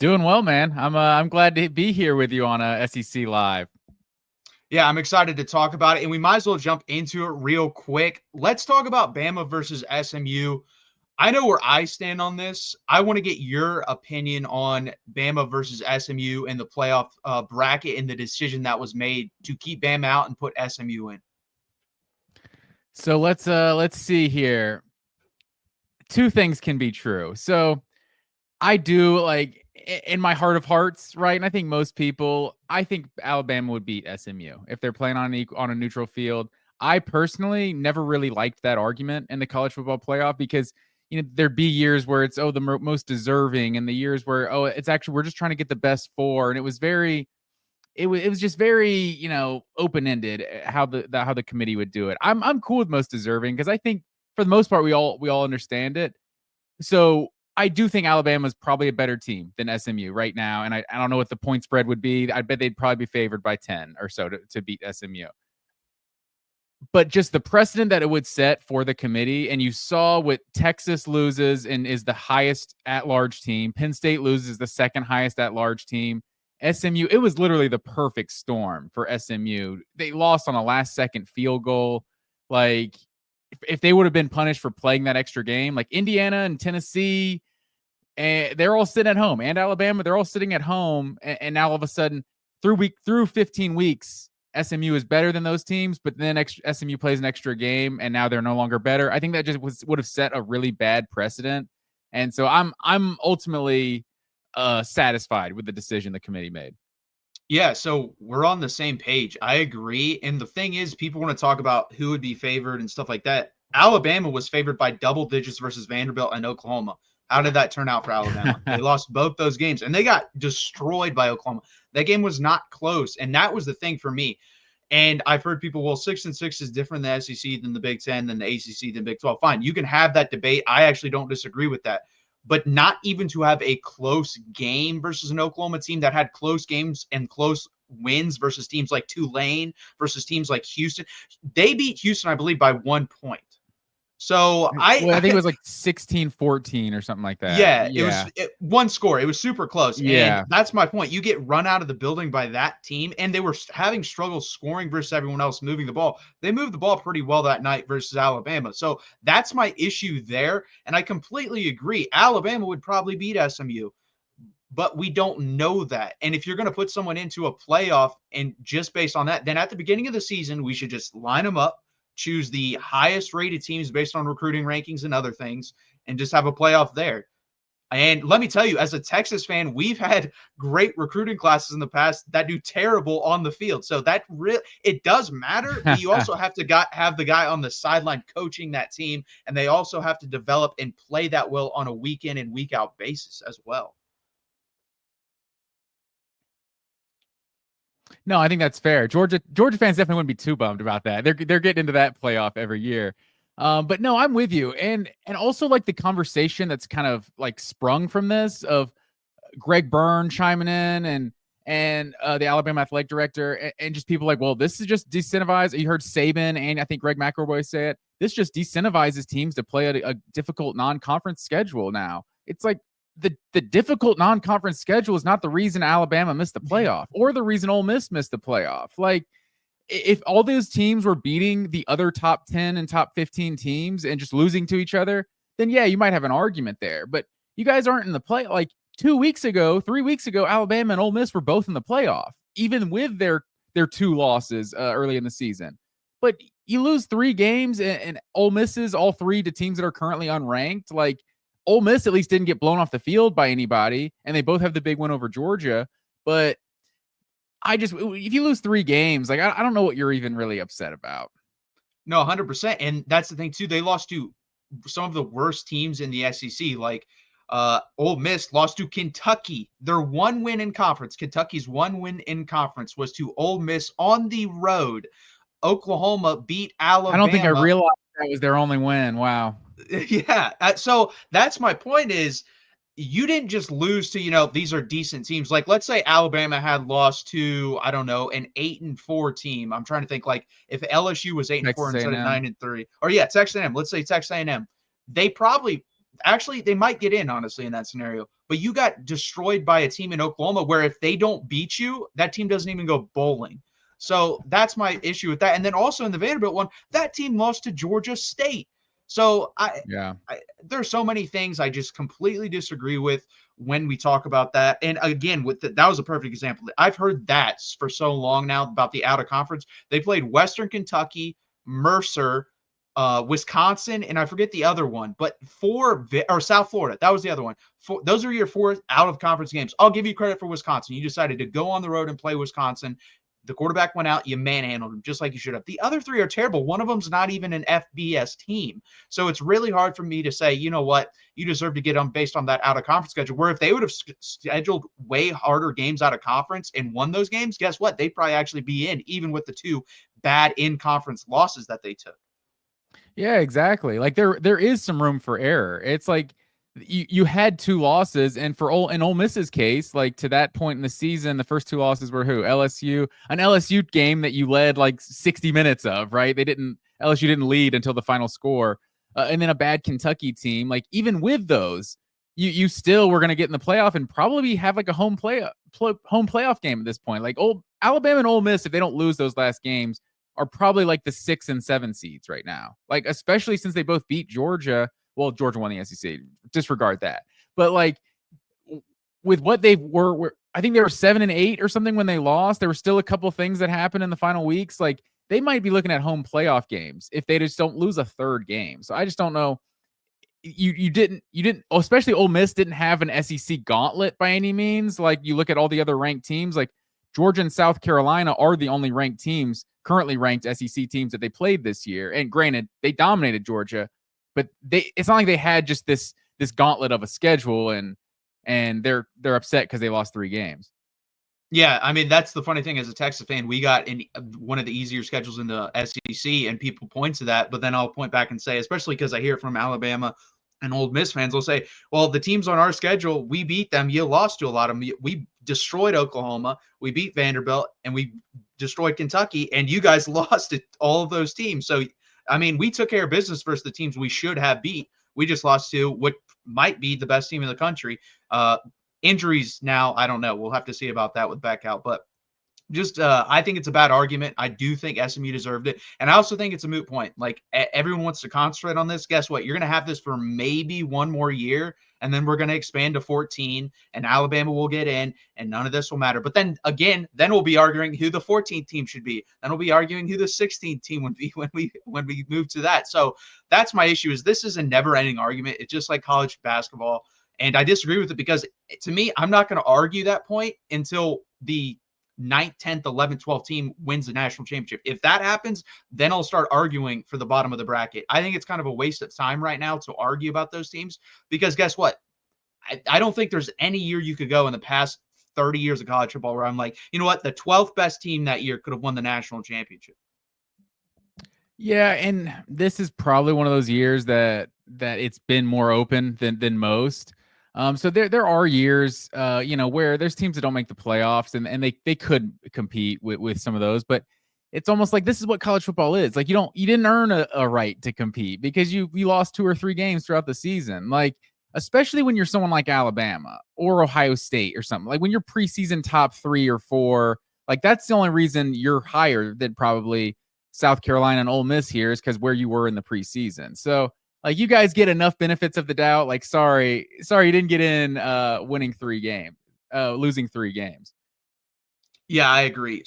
Doing well, man. I'm glad to be here with you on SEC Live. Yeah, I'm excited to talk about it, and we might as well jump into it real quick. Let's talk about Bama versus SMU. I know where I stand on this. I want to get your opinion on Bama versus SMU and the playoff bracket and the decision that was made to keep Bama out and put SMU in. So let's see here. Two things can be true. So I do like in my heart of hearts, right? And I think most people, I think Alabama would beat SMU if they're playing on a neutral field. I personally never really liked that argument in the college football playoff because there'd be years where it's the most deserving, and the years where it's actually we're just trying to get the best four, and it was just very open ended how the committee would do it. I'm cool with most deserving because I think for the most part we all understand it. So I do think Alabama's probably a better team than SMU right now, and I don't know what the point spread would be. I bet they'd probably be favored by 10 or so to beat SMU. But just the precedent that it would set for the committee, and you saw what Texas loses and is the highest at-large team. Penn State loses the second highest at-large team. SMU, it was literally the perfect storm for SMU. They lost on a last-second field goal. Like, if they would have been punished for playing that extra game, like Indiana and Tennessee, and they're all sitting at home, and Alabama, they're all sitting at home, and now all of a sudden, through 15 weeks, SMU is better than those teams, but then SMU plays an extra game, and now they're no longer better. I think that just would have set a really bad precedent, and so I'm ultimately satisfied with the decision the committee made. Yeah, so we're on the same page. I agree. And the thing is, people want to talk about who would be favored and stuff like that. Alabama was favored by double digits versus Vanderbilt and Oklahoma. How did that turn out for Alabama? They lost both those games, and they got destroyed by Oklahoma. That game was not close, and that was the thing for me. And I've heard people, well, 6-6 is different than the SEC, than the Big Ten, than the ACC, than Big 12. Fine, you can have that debate. I actually don't disagree with that. But not even to have a close game versus an Oklahoma team that had close games and close wins versus teams like Tulane versus teams like Houston. They beat Houston, I believe, by 1 point. So I think it was like 16-14 or something like that. Yeah, it was one score. It was super close. Yeah. And that's my point. You get run out of the building by that team, and they were having struggles scoring versus everyone else moving the ball. They moved the ball pretty well that night versus Alabama. So that's my issue there. And I completely agree. Alabama would probably beat SMU, but we don't know that. And if you're going to put someone into a playoff and just based on that, then at the beginning of the season, we should just line them up, choose the highest rated teams based on recruiting rankings and other things, and just have a playoff there. And let me tell you, as a Texas fan, we've had great recruiting classes in the past that do terrible on the field. So that it does matter, but you also have to have the guy on the sideline coaching that team, and they also have to develop and play that well on a week in and week out basis as well. No, I think that's fair. Georgia fans definitely wouldn't be too bummed about that. They're getting into that playoff every year. But no, I'm with you. And also like the conversation that's kind of like sprung from this of Greg Byrne chiming in and the Alabama athletic director and just people like, well, this is just decentivized. You heard Saban and I think Greg McElroy say it. This just decentivizes teams to play a difficult non-conference schedule now. It's like, the difficult non-conference schedule is not the reason Alabama missed the playoff or the reason Ole Miss missed the playoff. Like, if all those teams were beating the other top 10 and top 15 teams and just losing to each other, then yeah, you might have an argument there. But you guys aren't in the play. Like 3 weeks ago, Alabama and Ole Miss were both in the playoff, even with their 2 losses early in the season. But you lose 3 games and Ole Misses all 3 to teams that are currently unranked. Like, Ole Miss at least didn't get blown off the field by anybody, and they both have the big win over Georgia. But if you lose 3 games, like I don't know what you're even really upset about. No, 100%. And that's the thing too. They lost to some of the worst teams in the SEC. Like Ole Miss lost to Kentucky. Their 1 win in conference. Kentucky's 1 win in conference was to Ole Miss on the road. Oklahoma beat Alabama. I don't think I realized that was their only win. Wow. Yeah. So that's my point is you didn't just lose to, these are decent teams. Like, let's say Alabama had lost to, I don't know, an 8-4 team. I'm trying to think like if LSU was 8-4 instead of 9-3. Or yeah, Texas A&M. Let's say Texas A&M. They probably actually, they might get in, honestly, in that scenario. But you got destroyed by a team in Oklahoma where if they don't beat you, that team doesn't even go bowling. So that's my issue with that. And then also in the Vanderbilt one, that team lost to Georgia State. So Yeah. there's so many things I just completely disagree with when we talk about that. And again, that was a perfect example. I've heard that for so long now about the out of conference. They played Western Kentucky, Mercer, Wisconsin, and I forget the other one, but or South Florida. That was the other one. Those are your 4 out of conference games. I'll give you credit for Wisconsin. You decided to go on the road and play Wisconsin. The quarterback went out. You manhandled him just like you should have. The other 3 are terrible. One of them's not even an FBS team. So it's really hard for me to say, you know what, you deserve to get them based on that out of conference schedule. Where if they would have scheduled way harder games out of conference and won those games, guess what? They'd probably actually be in, even with the 2 bad in conference losses that they took. Yeah, exactly. Like there is some room for error. It's like you had 2 losses, and for Ole Miss's case, like to that point in the season, the first 2 losses were who? LSU, an LSU game that you led like 60 minutes of, right? LSU didn't lead until the final score, and then a bad Kentucky team. Like even with those, you still were going to get in the playoff and probably have like a home playoff game at this point. Like old Alabama and Ole Miss, if they don't lose those last games, are probably like the 6 and 7 seeds right now. Like, especially since they both beat Georgia. Well, Georgia won the SEC. Disregard that. But like with what they were I think they were 7 and 8 or something when they lost. There were still a couple things that happened in the final weeks. Like they might be looking at home playoff games if they just don't lose a third game. So I just don't know. You didn't, especially Ole Miss didn't have an SEC gauntlet by any means. Like you look at all the other ranked teams, like Georgia and South Carolina are the only ranked teams, currently ranked SEC teams that they played this year. And granted, they dominated Georgia, but it's not like they had just this gauntlet of a schedule, and they're upset because they lost 3 games. Yeah, I mean, that's the funny thing. As a Texas fan, we got in one of the easier schedules in the SEC, and people point to that. But then I'll point back and say, especially because I hear it from Alabama and Ole Miss fans, will say, well, the teams on our schedule, we beat them. You lost to a lot of them. We destroyed Oklahoma. We beat Vanderbilt, and we destroyed Kentucky, and you guys lost to all of those teams. So, I mean, we took care of business versus the teams we should have beat. We just lost to what might be the best team in the country. Injuries now, I don't know. We'll have to see about that with Beck out. But just I think it's a bad argument. I do think SMU deserved it. And I also think it's a moot point. Like everyone wants to concentrate on this. Guess what? You're going to have this for maybe one more year, and then we're going to expand to 14, and Alabama will get in, and none of this will matter. But then again, then we'll be arguing who the 14th team should be. Then we'll be arguing who the 16th team would be when we move to that. So that's my issue. Is this is a never-ending argument. It's just like college basketball. And I disagree with it because to me, I'm not going to argue that point until the 9th, 10th, 11th, 12th team wins the national championship. If that happens, then I'll start arguing for the bottom of the bracket. I think it's kind of a waste of time right now to argue about those teams because guess what? I don't think there's any year you could go in the past 30 years of college football where I'm like, you know what? The 12th best team that year could have won the national championship. Yeah, and this is probably one of those years that it's been more open than most. So there are years, where there's teams that don't make the playoffs, and they could compete with some of those, but it's almost like this is what college football is. Like you didn't earn a right to compete because you lost 2 or 3 games throughout the season. Like especially when you're someone like Alabama or Ohio State or something. Like when you're preseason top 3 or 4, like that's the only reason you're higher than probably South Carolina and Ole Miss here is because where you were in the preseason. So like you guys get enough benefits of the doubt. Like, sorry, you didn't get in losing 3 games. Yeah, I agree.